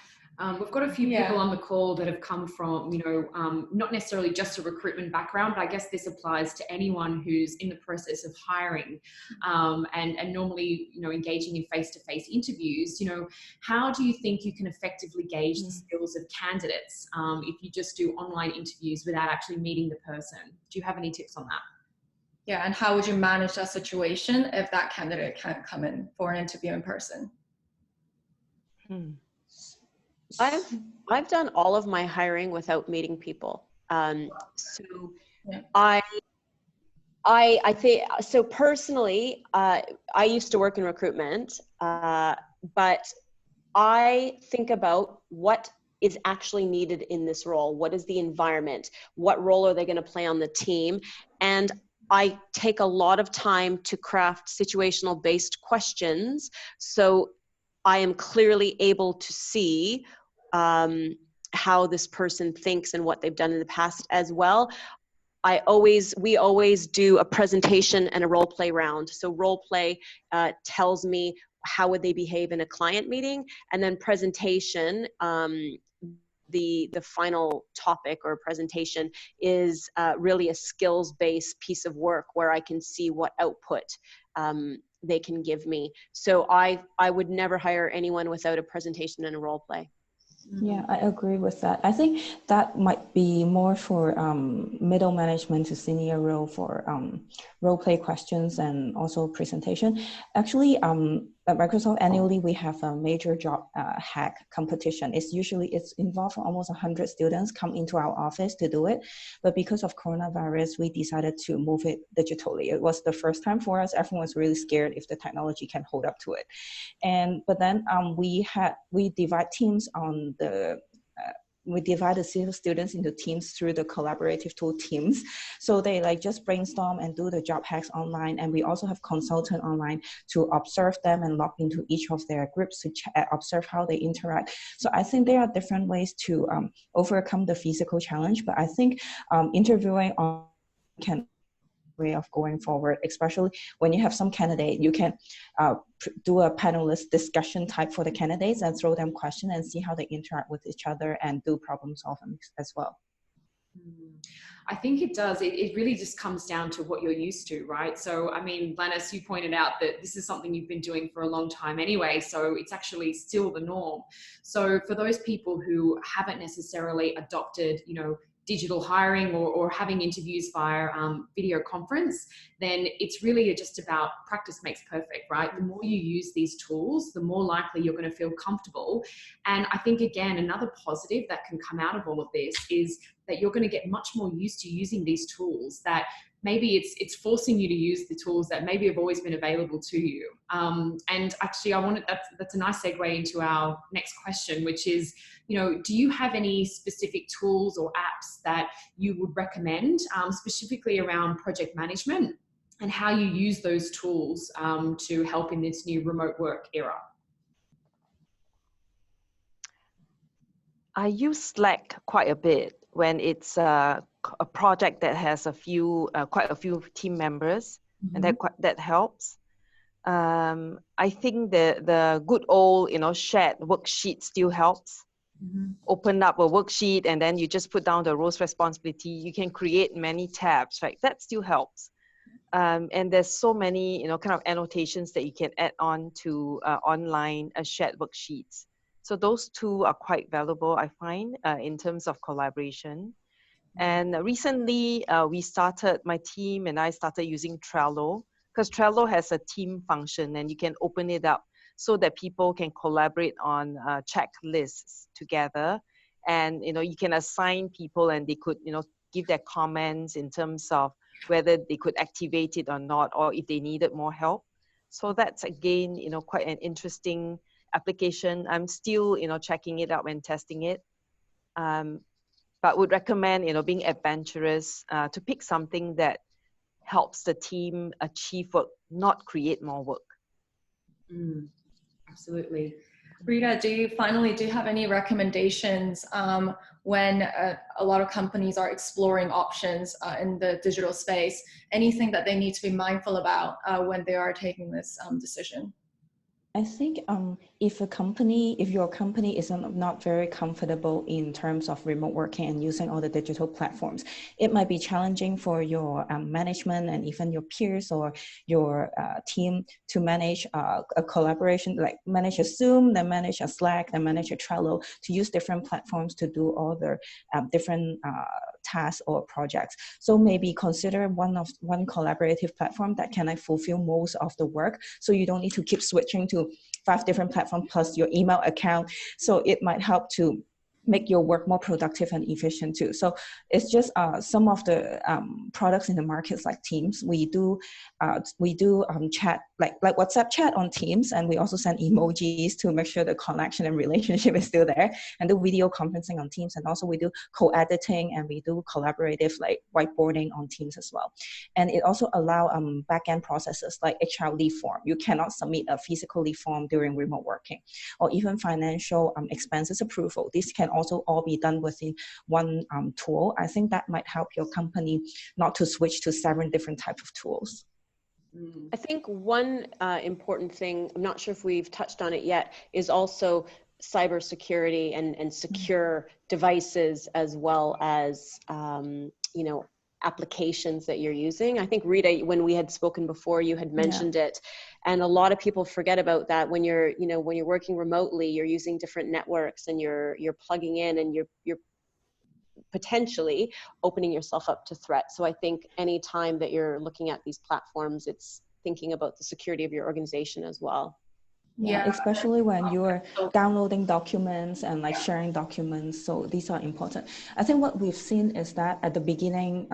Speaker 1: We've got a few people on the call that have come from, you know, not necessarily just a recruitment background, but I guess this applies to anyone who's in the process of hiring and normally, you know, engaging in face-to-face interviews. You know, how do you think you can effectively gauge the skills of candidates if you just do online interviews without actually meeting the person? Do you have any tips on that?
Speaker 2: Yeah, and how would you manage that situation if that candidate can't come in for an interview in person?
Speaker 3: I've done all of my hiring without meeting people. So
Speaker 2: Yeah.
Speaker 3: I think, so personally, I used to work in recruitment, but I think about what is actually needed in this role. What is the environment? What role are they going to play on the team? And I take a lot of time to craft situational based questions, so I am clearly able to see how this person thinks and what they've done in the past as well. We always do a presentation and a role play round. So role play tells me how would they behave in a client meeting, and then presentation, the final topic or presentation is really a skills-based piece of work where I can see what output they can give me. So I would never hire anyone without a presentation and a role play.
Speaker 5: Yeah, I agree with that. I think that might be more for middle management to senior role for role play questions and also presentation. Actually, at Microsoft annually, we have a major job hack competition. It's involved almost 100 students come into our office to do it. But because of coronavirus, we decided to move it digitally. It was the first time for us. Everyone was really scared if the technology can hold up to it. But then we divide teams on the we divide the students into teams through the collaborative tool Teams. So they like just brainstorm and do the job hacks online. And we also have consultant online to observe them and log into each of their groups to observe how they interact. So I think there are different ways to overcome the physical challenge, but I think interviewing on can way of going forward, especially when you have some candidate, you can do a panelist discussion type for the candidates and throw them questions and see how they interact with each other and do problem solving as well.
Speaker 1: I think it does. It really just comes down to what you're used to, right? So, I mean, Lannis, you pointed out that this is something you've been doing for a long time anyway, so it's actually still the norm. So for those people who haven't necessarily adopted, digital hiring or having interviews via video conference, then it's really just about practice makes perfect, right? The more you use these tools, the more likely you're going to feel comfortable. And I think, again, another positive that can come out of all of this is that you're going to get much more used to using these tools, that maybe it's forcing you to use the tools that maybe have always been available to you. And actually, that's a nice segue into our next question, which is, do you have any specific tools or apps that you would recommend, specifically around project management and how you use those tools to help in this new remote work era?
Speaker 4: I use Slack quite a bit when it's a project that has quite a few team members, and that helps. I think the good old shared worksheet still helps. Open up a worksheet and then you just put down the roles responsibility. You can create many tabs, right? That still helps. And there's so many kind of annotations that you can add on to online shared worksheets. So those two are quite valuable, I find, in terms of collaboration. And recently, my team and I started using Trello, because Trello has a team function and you can open it up so that people can collaborate on checklists together. And, you can assign people and they could, give their comments in terms of whether they could activate it or not, or if they needed more help. So that's, again, quite an interesting application. I'm still, checking it out and testing it. But would recommend, being adventurous to pick something that helps the team achieve work, not create more work.
Speaker 1: Absolutely.
Speaker 2: Rita, do you have any recommendations when a lot of companies are exploring options in the digital space? Anything that they need to be mindful about when they are taking this decision?
Speaker 5: I think if your company is not very comfortable in terms of remote working and using all the digital platforms, it might be challenging for your management and even your peers or your team to manage a collaboration, like manage a Zoom, then manage a Slack, then manage a Trello, to use different platforms to do all the different tasks or projects. So maybe consider one collaborative platform that can fulfill most of the work, so you don't need to keep switching to 5 different platforms plus your email account. So it might help to make your work more productive and efficient too. So it's just some of the products in the markets like Teams. We do chat like WhatsApp chat on Teams, and we also send emojis to make sure the connection and relationship is still there, and do video conferencing on Teams. And also we do co-editing and we do collaborative like whiteboarding on Teams as well. And it also allow back-end processes like HR leave form. You cannot submit a physical leave form during remote working, or even financial expenses approval. This can also all be done within one tool. I think that might help your company not to switch to 7 different types of tools.
Speaker 3: I think one important thing, I'm not sure if we've touched on it yet, is also cybersecurity and secure devices, as well as, you know, applications that you're using. I think, Rita, when we had spoken before, you had mentioned it, and a lot of people forget about that. When you're, you know, when you're working remotely, you're using different networks, and you're plugging in, and you're potentially opening yourself up to threat. So I think any time that you're looking at these platforms, it's thinking about the security of your organization as well.
Speaker 5: Yeah, especially when you're downloading documents and like sharing documents. So these are important. I think what we've seen is that at the beginning,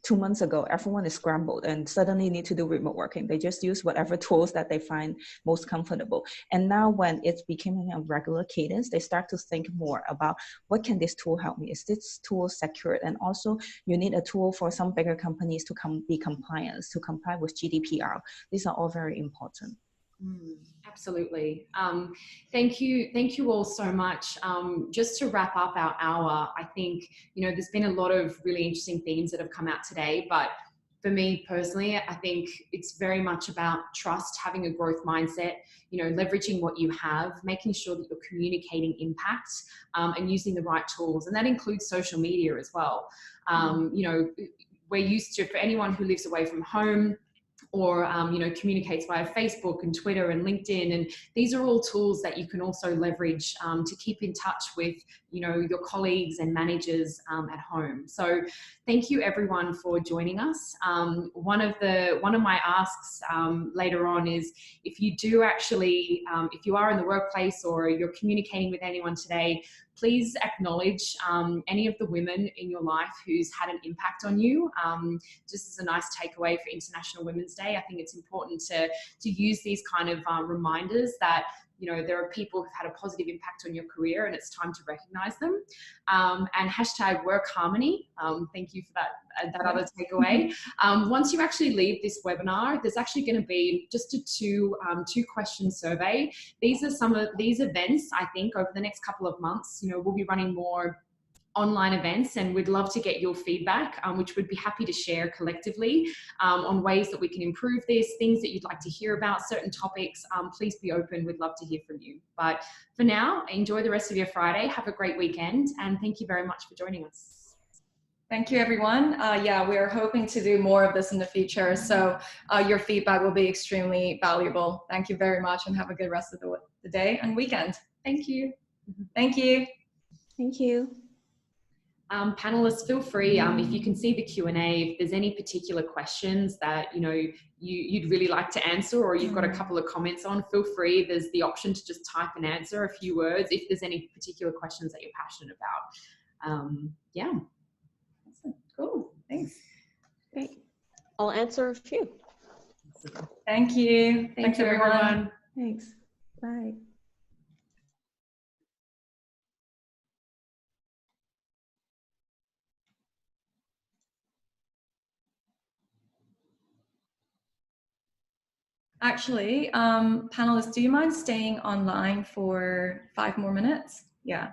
Speaker 5: 2 months ago, everyone is scrambled and suddenly need to do remote working. They just use whatever tools that they find most comfortable. And now when it's becoming a regular cadence, they start to think more about what can this tool help me? Is this tool secured? And also you need a tool for some bigger companies to be compliant, to comply with GDPR. These are all very important.
Speaker 1: Absolutely. Thank you all so much. Just to wrap up our hour, I think, you know, there's been a lot of really interesting themes that have come out today, but for me personally, I think it's very much about trust, having a growth mindset, you know, leveraging what you have, making sure that you're communicating impact, and using the right tools. And that includes social media as well. You know, we're used to, for anyone who lives away from home, or you know, communicates via Facebook and Twitter and LinkedIn, and these are all tools that you can also leverage to keep in touch with, you know, your colleagues and managers at home. So thank you everyone for joining us. One of my asks later on is, if you do actually, if you are in the workplace or you're communicating with anyone today, please acknowledge any of the women in your life who's had an impact on you. Just as a nice takeaway for International Women's Day, I think it's important to use these kind of reminders that, you know, there are people who've had a positive impact on your career, and it's time to recognize them. And hashtag work harmony. Thank you for that other takeaway. Once you actually leave this webinar, there's actually going to be just a two-question survey. These are some of these events, I think, over the next couple of months. You know, we'll be running more online events, and we'd love to get your feedback, which we'd be happy to share collectively, on ways that we can improve this, things that you'd like to hear about, certain topics. Please be open. We'd love to hear from you. But for now, enjoy the rest of your Friday. Have a great weekend, and thank you very much for joining us.
Speaker 2: Thank you, everyone. Yeah, we are hoping to do more of this in the future, so your feedback will be extremely valuable. Thank you very much, and have a good rest of the day and weekend. Thank you. Thank you.
Speaker 5: Thank you.
Speaker 1: Panelists, feel free, if you can see the Q&A, if there's any particular questions that, you know, you'd really like to answer, or you've got a couple of comments on, feel free. There's the option to just type and answer a few words if there's any particular questions that you're passionate about. Yeah.
Speaker 2: Awesome. Cool. Thanks.
Speaker 3: Great. I'll answer a few.
Speaker 2: Thank you. Thanks, everyone.
Speaker 5: Thanks. Bye.
Speaker 2: Actually, panelists, do you mind staying online for 5 more minutes? Yeah.